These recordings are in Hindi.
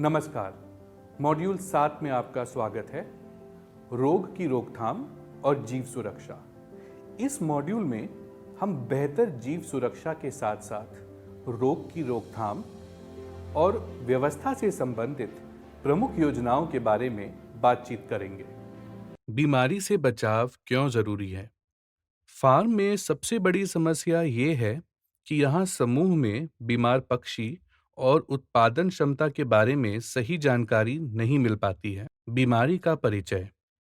नमस्कार। मॉड्यूल 7 में आपका स्वागत है। रोग की रोकथाम और जीव सुरक्षा। इस मॉड्यूल में हम बेहतर जीव सुरक्षा के साथ साथ रोग की रोकथाम और व्यवस्था से संबंधित प्रमुख योजनाओं के बारे में बातचीत करेंगे। बीमारी से बचाव क्यों जरूरी है? फार्म में सबसे बड़ी समस्या ये है कि यहाँ समूह में बीमार पक्षी और उत्पादन क्षमता के बारे में सही जानकारी नहीं मिल पाती है। बीमारी का परिचय।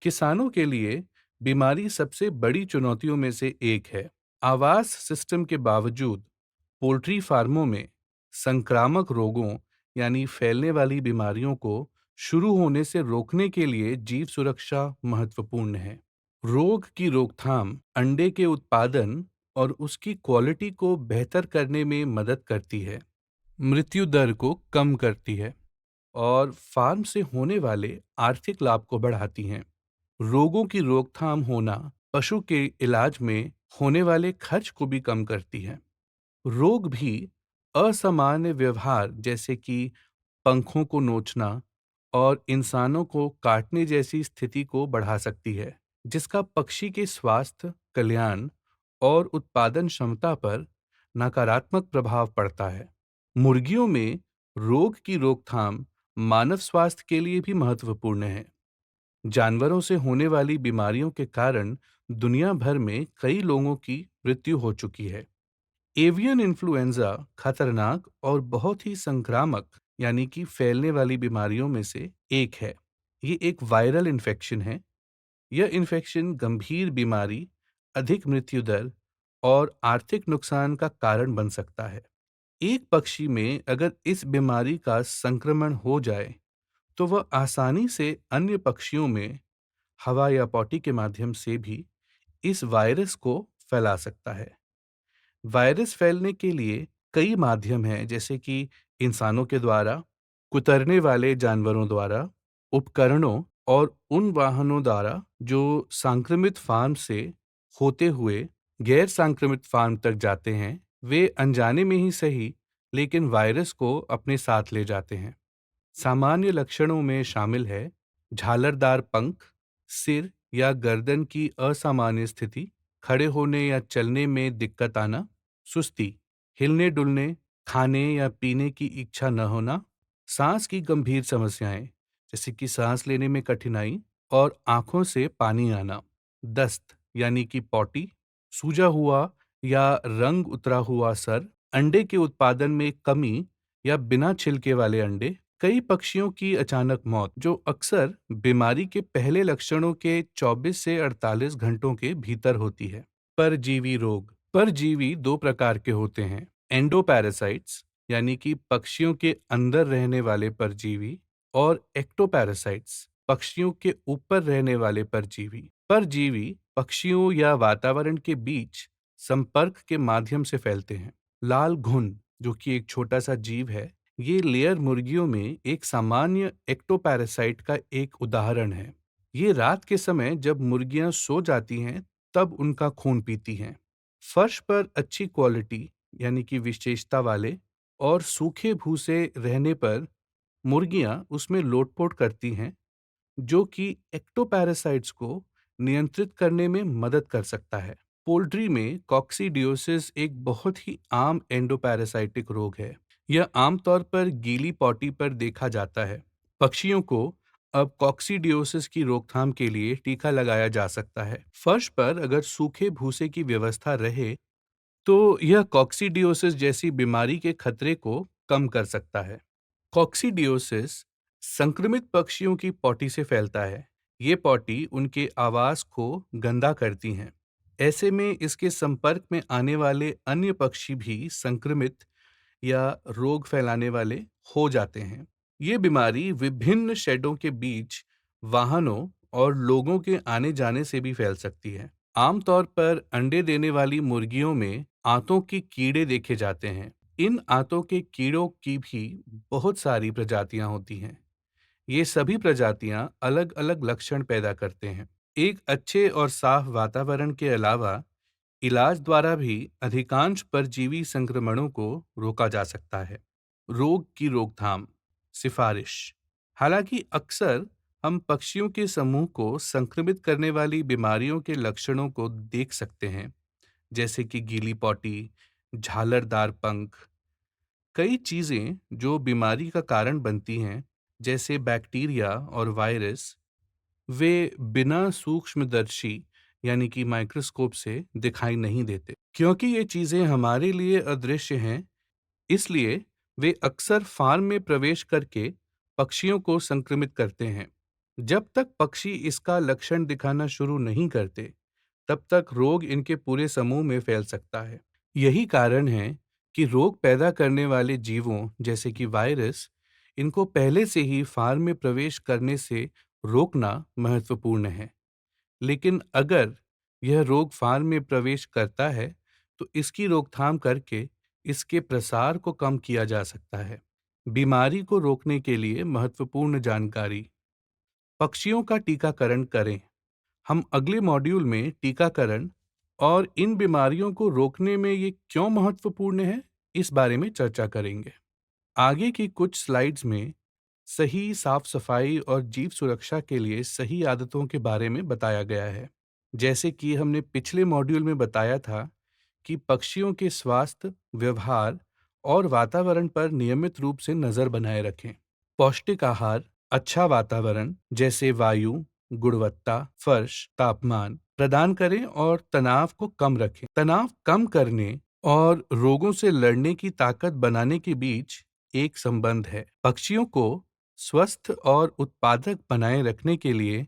किसानों के लिए बीमारी सबसे बड़ी चुनौतियों में से एक है। आवास सिस्टम के बावजूद पोल्ट्री फार्मों में संक्रामक रोगों यानी फैलने वाली बीमारियों को शुरू होने से रोकने के लिए जीव सुरक्षा महत्वपूर्ण है। रोग की रोकथाम अंडे के उत्पादन और उसकी क्वालिटी को बेहतर करने में मदद करती है, मृत्यु दर को कम करती है और फार्म से होने वाले आर्थिक लाभ को बढ़ाती हैं। रोगों की रोकथाम होना पशु के इलाज में होने वाले खर्च को भी कम करती है। रोग भी असामान्य व्यवहार जैसे कि पंखों को नोचना और इंसानों को काटने जैसी स्थिति को बढ़ा सकती है, जिसका पक्षी के स्वास्थ्य, कल्याण और उत्पादन क्षमता पर नकारात्मक प्रभाव पड़ता है। मुर्गियों में रोग की रोकथाम मानव स्वास्थ्य के लिए भी महत्वपूर्ण है। जानवरों से होने वाली बीमारियों के कारण दुनिया भर में कई लोगों की मृत्यु हो चुकी है। एवियन इन्फ्लुएंजा खतरनाक और बहुत ही संक्रामक यानी कि फैलने वाली बीमारियों में से एक है। ये एक वायरल इन्फेक्शन है। यह इन्फेक्शन गंभीर बीमारी, अधिक मृत्यु दर और आर्थिक नुकसान का कारण बन सकता है। एक पक्षी में अगर इस बीमारी का संक्रमण हो जाए तो वह आसानी से अन्य पक्षियों में हवा या पॉटी के माध्यम से भी इस वायरस को फैला सकता है। वायरस फैलने के लिए कई माध्यम हैं, जैसे कि इंसानों के द्वारा, कुतरने वाले जानवरों द्वारा, उपकरणों और उन वाहनों द्वारा जो संक्रमित फार्म से होते हुए गैर संक्रमित फार्म तक जाते हैं। वे अनजाने में ही सही, लेकिन वायरस को अपने साथ ले जाते हैं। सामान्य लक्षणों में शामिल है झालरदार पंख, सिर या गर्दन की असामान्य स्थिति, खड़े होने या चलने में दिक्कत आना, सुस्ती, हिलने डुलने, खाने या पीने की इच्छा न होना, सांस की गंभीर समस्याएं जैसे कि सांस लेने में कठिनाई और आंखों से पानी आना, दस्त यानी कि पॉटी, सूजा हुआ या रंग उतरा हुआ सर, अंडे के उत्पादन में कमी या बिना छिलके वाले अंडे, कई पक्षियों की अचानक मौत जो अक्सर बीमारी के पहले लक्षणों के 24 से 48 घंटों के भीतर होती है। परजीवी रोग। परजीवी दो प्रकार के होते हैं, एंडोपैरासाइट्स यानी कि पक्षियों के अंदर रहने वाले परजीवी और एक्टोपैरासाइट्स पक्षियों के ऊपर रहने वाले परजीवी। परजीवी पक्षियों या वातावरण के बीच संपर्क के माध्यम से फैलते हैं। लाल घुन जो कि एक छोटा सा जीव है, ये लेयर मुर्गियों में एक सामान्य एक्टोपैरासाइट का एक उदाहरण है। ये रात के समय जब मुर्गियां सो जाती हैं तब उनका खून पीती हैं। फर्श पर अच्छी क्वालिटी यानी कि विशेषता वाले और सूखे भूसे रहने पर मुर्गियां उसमें लोटपोट करती हैं, जो कि एक्टोपैरासाइट्स को नियंत्रित करने में मदद कर सकता है। पोल्ट्री में कॉक्सीडियोसिस एक बहुत ही आम एंडोपैरासाइटिक रोग है। यह आमतौर पर गीली पॉटी पर देखा जाता है। पक्षियों को अब कॉक्सीडियोसिस की रोकथाम के लिए टीका लगाया जा सकता है। फर्श पर अगर सूखे भूसे की व्यवस्था रहे तो यह कॉक्सीडियोसिस जैसी बीमारी के खतरे को कम कर सकता है। कॉक्सीडियोसिस संक्रमित पक्षियों की पॉटी से फैलता है। ये पॉटी उनके आवास को गंदा करती हैं। ऐसे में इसके संपर्क में आने वाले अन्य पक्षी भी संक्रमित या रोग फैलाने वाले हो जाते हैं। ये बीमारी विभिन्न शेडों के बीच, वाहनों और लोगों के आने जाने से भी फैल सकती है। आमतौर पर अंडे देने वाली मुर्गियों में आंतों के कीड़े देखे जाते हैं। इन आंतों के कीड़ों की भी बहुत सारी प्रजातियां होती हैं। ये सभी प्रजातियां अलग-अलग लक्षण पैदा करते हैं। एक अच्छे और साफ वातावरण के अलावा इलाज द्वारा भी अधिकांश परजीवी संक्रमणों को रोका जा सकता है। रोग की रोकथाम। सिफारिश। हालांकि अक्सर हम पक्षियों के समूह को संक्रमित करने वाली बीमारियों के लक्षणों को देख सकते हैं, जैसे कि गीली पॉटी, झालरदार पंख। कई चीजें जो बीमारी का कारण बनती हैं, जैसे बैक्टीरिया और वायरस, वे बिना सूक्ष्मदर्शी यानी कि माइक्रोस्कोप से दिखाई नहीं देते। क्योंकि ये चीजें हमारे लिए अदृश्य हैं, इसलिए वे अक्सर फार्म में प्रवेश करके पक्षियों को संक्रमित करते हैं। जब तक पक्षी इसका लक्षण दिखाना शुरू नहीं करते, तब तक रोग इनके पूरे समूह में फैल सकता है। यही कारण है कि रोग पैदा करने वाले जीवों जैसे कि वायरस, इनको पहले से ही फार्म में प्रवेश करने से रोकना महत्वपूर्ण है। लेकिन अगर यह रोग फार्म में प्रवेश करता है, तो इसकी रोकथाम करके इसके प्रसार को कम किया जा सकता है। बीमारी को रोकने के लिए महत्वपूर्ण जानकारी। पक्षियों का टीकाकरण करें। हम अगले मॉड्यूल में टीकाकरण और इन बीमारियों को रोकने में ये क्यों महत्वपूर्ण है, इस बारे में चर्चा करेंगे। आगे की कुछ स्लाइड्स में सही साफ सफाई और जीव सुरक्षा के लिए सही आदतों के बारे में बताया गया है। जैसे कि हमने पिछले मॉड्यूल में बताया था कि पक्षियों के स्वास्थ्य, व्यवहार और वातावरण पर नियमित रूप से नजर बनाए रखें। पौष्टिक आहार, अच्छा वातावरण जैसे वायु, गुणवत्ता, फर्श, तापमान प्रदान करें और तनाव को कम रखें। तनाव कम करने और रोगों से लड़ने की ताकत बनाने के बीच एक संबंध है। पक्षियों को स्वस्थ और उत्पादक बनाए रखने के लिए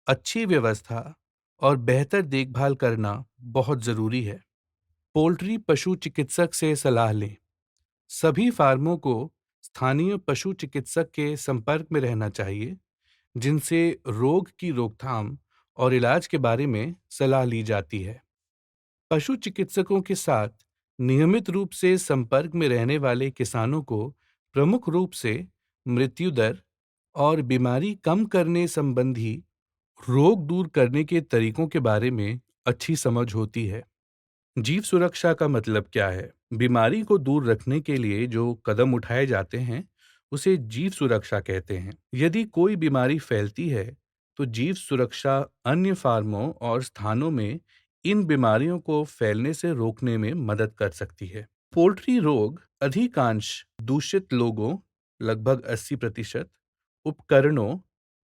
अच्छी व्यवस्था और बेहतर देखभाल करना बहुत जरूरी है। पोल्ट्री पशु चिकित्सक से सलाह लें। सभी फार्मों को स्थानीय पशु चिकित्सक के संपर्क में रहना चाहिए, जिनसे रोग की रोकथाम और इलाज के बारे में सलाह ली जाती है। पशु चिकित्सकों के साथ नियमित रूप से संपर्क में रहने वाले किसानों को प्रमुख रूप से मृत्यु दर और बीमारी कम करने संबंधी रोग दूर करने के तरीकों के बारे में अच्छी समझ होती है। जीव सुरक्षा का मतलब क्या है? बीमारी को दूर रखने के लिए जो कदम उठाए जाते हैं, उसे जीव सुरक्षा कहते हैं। यदि कोई बीमारी फैलती है, तो जीव सुरक्षा अन्य फार्मों और स्थानों में इन बीमारियों को फैलने से रोकने में मदद कर सकती है। पोल्ट्री रोग अधिकांश दूषित लोगों, लगभग 80%, उपकरणों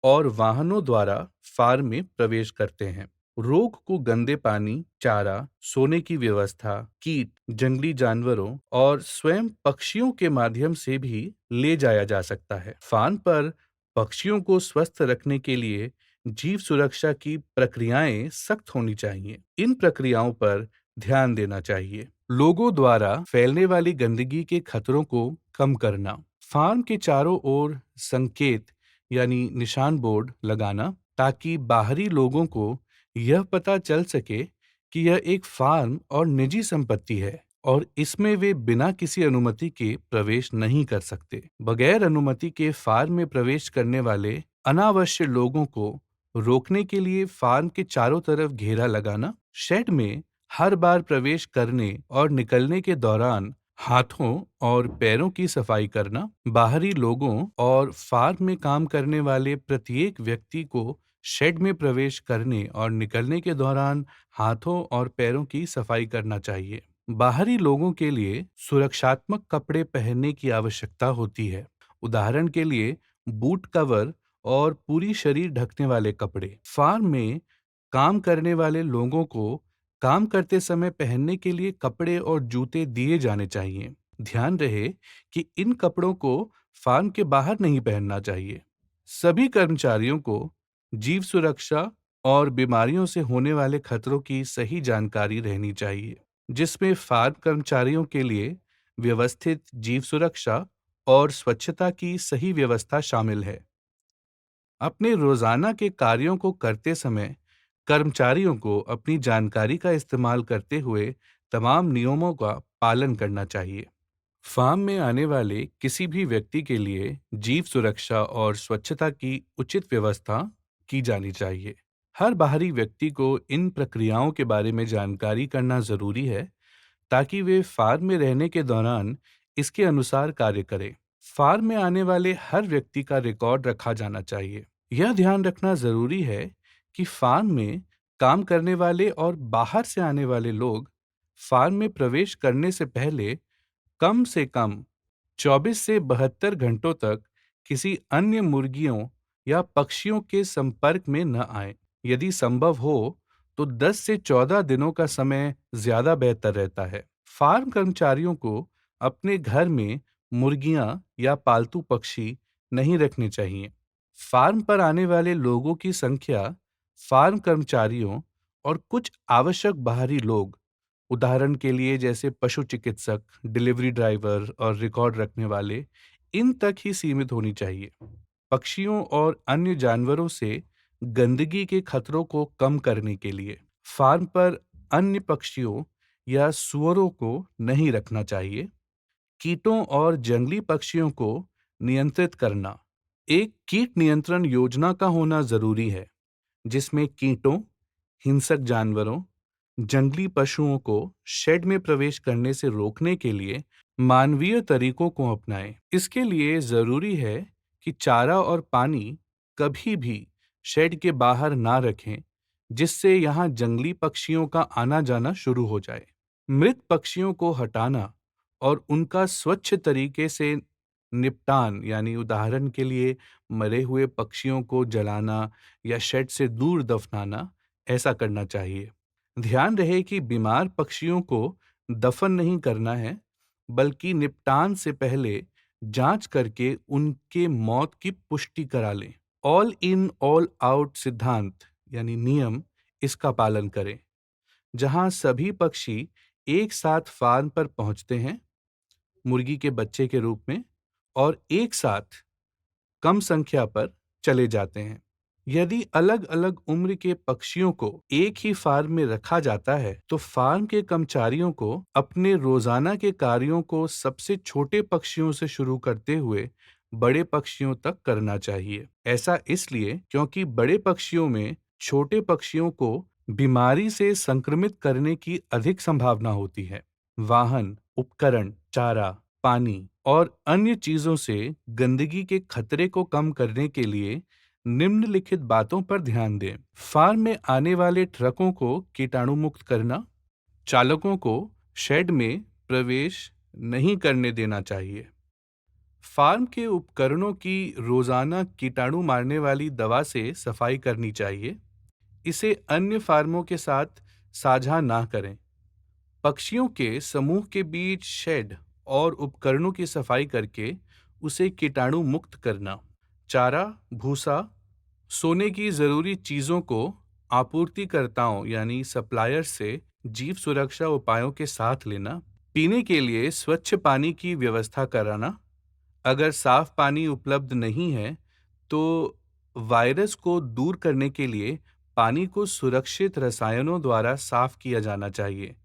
और वाहनों द्वारा फार्म में प्रवेश करते हैं। रोग को गंदे पानी, चारा, सोने की व्यवस्था, कीट, जंगली जानवरों और स्वयं पक्षियों के माध्यम से भी ले जाया जा सकता है। फार्म पर पक्षियों को स्वस्थ रखने के लिए जीव सुरक्षा की प्रक्रियाएं सख्त होनी चाहिए। इन प्रक्रियाओं पर ध्यान देना चाहिए। लोगों द्वारा फैलने वाली गंदगी के खतरों को कम करना। फार्म के चारों ओर संकेत यानी निशान बोर्ड लगाना, ताकि बाहरी लोगों को यह पता चल सके कि यह एक फार्म और निजी संपत्ति है और इसमें वे बिना किसी अनुमति के प्रवेश नहीं कर सकते। बगैर अनुमति के फार्म में प्रवेश करने वाले अनावश्यक लोगों को रोकने के लिए फार्म के चारों तरफ घेरा लगाना। शेड में हर बार प्रवेश करने और निकलने के दौरान हाथों और पैरों की सफाई करना। बाहरी लोगों और फार्म में काम करने वाले प्रत्येक व्यक्ति को शेड में प्रवेश करने और निकलने के दौरान हाथों और पैरों की सफाई करना चाहिए। बाहरी लोगों के लिए सुरक्षात्मक कपड़े पहनने की आवश्यकता होती है। उदाहरण के लिए बूट कवर और पूरी शरीर ढकने वाले कपड़े। फार्म में काम करने वाले लोगों को काम करते समय पहनने के लिए कपड़े और जूते दिए जाने चाहिए। ध्यान रहे कि इन कपड़ों को फार्म के बाहर नहीं पहनना चाहिए। सभी कर्मचारियों को जीव सुरक्षा और बीमारियों से होने वाले खतरों की सही जानकारी रहनी चाहिए, जिसमें फार्म कर्मचारियों के लिए व्यवस्थित जीव सुरक्षा और स्वच्छता की सही व्यवस्था शामिल है। अपने रोजाना के कार्यों को करते समय कर्मचारियों को अपनी जानकारी का इस्तेमाल करते हुए तमाम नियमों का पालन करना चाहिए। फार्म में आने वाले किसी भी व्यक्ति के लिए जीव सुरक्षा और स्वच्छता की उचित व्यवस्था की जानी चाहिए। हर बाहरी व्यक्ति को इन प्रक्रियाओं के बारे में जानकारी करना जरूरी है, ताकि वे फार्म में रहने के दौरान इसके अनुसार कार्य करें। फार्म में आने वाले हर व्यक्ति का रिकॉर्ड रखा जाना चाहिए। यह ध्यान रखना जरूरी है कि फार्म में काम करने वाले और बाहर से आने वाले लोग फार्म में प्रवेश करने से पहले कम से कम 24 से 72 घंटों तक किसी अन्य मुर्गियों या पक्षियों के संपर्क में न आए। यदि संभव हो तो 10 से 14 दिनों का समय ज्यादा बेहतर रहता है। फार्म कर्मचारियों को अपने घर में मुर्गियां या पालतू पक्षी नहीं रखने चाहिए। फार्म पर आने वाले लोगों की संख्या फार्म कर्मचारियों और कुछ आवश्यक बाहरी लोग, उदाहरण के लिए जैसे पशु चिकित्सक, डिलीवरी ड्राइवर और रिकॉर्ड रखने वाले, इन तक ही सीमित होनी चाहिए। पक्षियों और अन्य जानवरों से गंदगी के खतरों को कम करने के लिए फार्म पर अन्य पक्षियों या सुअरों को नहीं रखना चाहिए। कीटों और जंगली पक्षियों को नियंत्रित करना। एक कीट नियंत्रण योजना का होना जरूरी है, जिसमें कीटों, हिंसक जानवरों, जंगली पशुओं को शेड में प्रवेश करने से रोकने के लिए मानवीय तरीकों को अपनाएं। इसके लिए जरूरी है कि चारा और पानी कभी भी शेड के बाहर ना रखें, जिससे यहां जंगली पक्षियों का आना जाना शुरू हो जाए। मृत पक्षियों को हटाना और उनका स्वच्छ तरीके से निपटान, यानी उदाहरण के लिए मरे हुए पक्षियों को जलाना या शेड से दूर दफनाना, ऐसा करना चाहिए। ध्यान रहे कि बीमार पक्षियों को दफन नहीं करना है, बल्कि निपटान से पहले जांच करके उनके मौत की पुष्टि करा लें। ऑल इन ऑल आउट सिद्धांत यानी नियम, इसका पालन करें, जहां सभी पक्षी एक साथ फार्म पर पहुंचते हैं मुर्गी के बच्चे के रूप में और एक साथ कम संख्या पर चले जाते हैं। यदि अलग-अलग उम्र के पक्षियों को एक ही फार्म में रखा जाता है, तो फार्म के कर्मचारियों को अपने रोजाना के कार्यों को सबसे छोटे पक्षियों से शुरू करते हुए बड़े पक्षियों तक करना चाहिए। ऐसा इसलिए क्योंकि बड़े पक्षियों में छोटे पक्षियों को बीमारी से संक्रमित करने की अधिक संभावना होती है। वाहन, उपकरण, चारा, पानी और अन्य चीजों से गंदगी के खतरे को कम करने के लिए निम्नलिखित बातों पर ध्यान दें। फार्म में आने वाले ट्रकों को कीटाणु मुक्त करना। चालकों को शेड में प्रवेश नहीं करने देना चाहिए। फार्म के उपकरणों की रोजाना कीटाणु मारने वाली दवा से सफाई करनी चाहिए। इसे अन्य फार्मों के साथ साझा ना करें। पक्षियों के समूह के बीच शेड और उपकरणों की सफाई करके उसे कीटाणु मुक्त करना। चारा, भूसा, सोने की जरूरी चीजों को आपूर्तिकर्ताओं यानी सप्लायर से जीव सुरक्षा उपायों के साथ लेना। पीने के लिए स्वच्छ पानी की व्यवस्था कराना। अगर साफ पानी उपलब्ध नहीं है, तो वायरस को दूर करने के लिए पानी को सुरक्षित रसायनों द्वारा साफ किया जाना चाहिए,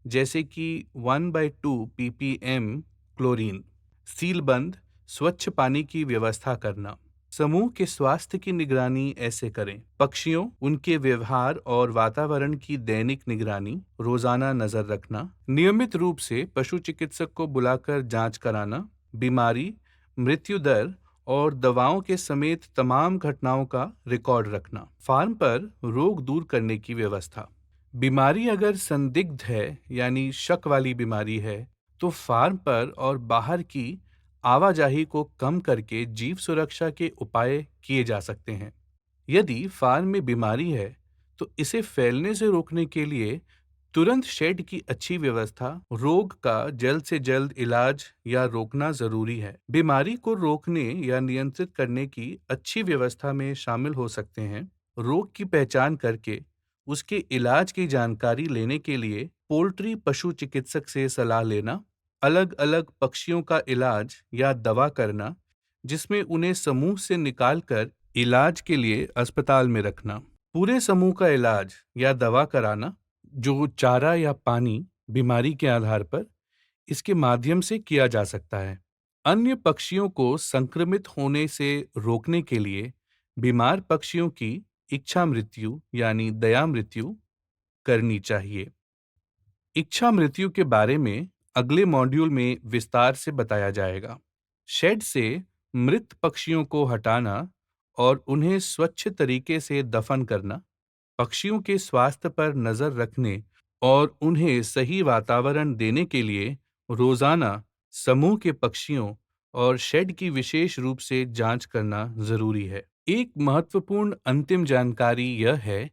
जैसे कि 1/2 ppm क्लोरीन। सीलबंद, स्वच्छ पानी की व्यवस्था करना। समूह के स्वास्थ्य की निगरानी ऐसे करें। पक्षियों, उनके व्यवहार और वातावरण की दैनिक निगरानी, रोजाना नजर रखना। नियमित रूप से पशु चिकित्सक को बुलाकर जांच कराना। बीमारी, मृत्यु दर और दवाओं के समेत तमाम घटनाओं का रिकॉर्ड रखना। फार्म पर रोग दूर करने की व्यवस्था। बीमारी अगर संदिग्ध है यानी शक वाली बीमारी है, तो फार्म पर और बाहर की आवाजाही को कम करके जीव सुरक्षा के उपाय किए जा सकते हैं। यदि फार्म में बीमारी है, तो इसे फैलने से रोकने के लिए तुरंत शेड की अच्छी व्यवस्था, रोग का जल्द से जल्द इलाज या रोकना जरूरी है। बीमारी को रोकने या नियंत्रित करने की अच्छी व्यवस्था में शामिल हो सकते हैं रोग की पहचान करके उसके इलाज की जानकारी लेने के लिए पोल्ट्री पशु चिकित्सक से सलाह लेना। अलग अलग पक्षियों का इलाज या दवा करना, जिसमें उन्हें समूह से निकालकर इलाज के लिए अस्पताल में रखना। पूरे समूह का इलाज या दवा कराना, जो चारा या पानी, बीमारी के आधार पर इसके माध्यम से किया जा सकता है। अन्य पक्षियों को संक्रमित होने से रोकने के लिए बीमार पक्षियों की इच्छा मृत्यु यानी दया मृत्यु करनी चाहिए। इच्छा मृत्यु के बारे में अगले मॉड्यूल में विस्तार से बताया जाएगा। शेड से मृत पक्षियों को हटाना और उन्हें स्वच्छ तरीके से दफन करना, पक्षियों के स्वास्थ्य पर नजर रखने और उन्हें सही वातावरण देने के लिए रोजाना समूह के पक्षियों और शेड की विशेष रूप से जांच करना जरूरी है। एक महत्वपूर्ण अंतिम जानकारी यह है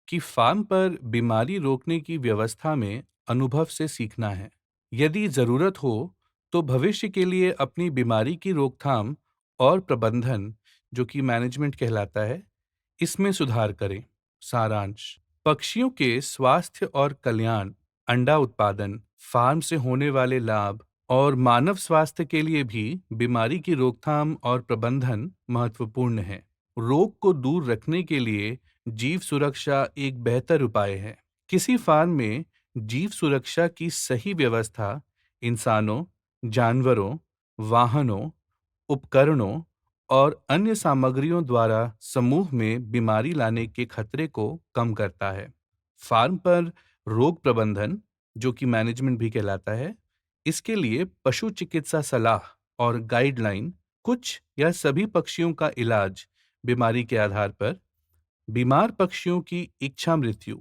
कि फार्म पर बीमारी रोकने की व्यवस्था में अनुभव से सीखना है। यदि जरूरत हो तो भविष्य के लिए अपनी बीमारी की रोकथाम और प्रबंधन, जो कि मैनेजमेंट कहलाता है, इसमें सुधार करें। सारांश: पक्षियों के स्वास्थ्य और कल्याण, अंडा उत्पादन, फार्म से होने वाले लाभ और मानव स्वास्थ्य के लिए भी बीमारी की रोकथाम और प्रबंधन महत्वपूर्ण है। रोग को दूर रखने के लिए जीव सुरक्षा एक बेहतर उपाय है। किसी फार्म में जीव सुरक्षा की सही व्यवस्था इंसानों, जानवरों, वाहनों, उपकरणों और अन्य सामग्रियों द्वारा समूह में बीमारी लाने के खतरे को कम करता है। फार्म पर रोग प्रबंधन, जो कि मैनेजमेंट भी कहलाता है, इसके लिए पशु चिकित्सा सलाह और गाइडलाइन, कुछ या सभी पक्षियों का इलाज, बीमारी के आधार पर, बीमार पक्षियों की इच्छा मृत्यु,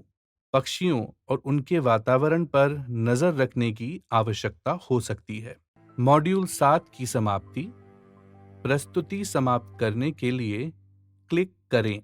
पक्षियों और उनके वातावरण पर नजर रखने की आवश्यकता हो सकती है। मॉड्यूल 7 की समाप्ति। प्रस्तुति समाप्त करने के लिए क्लिक करें।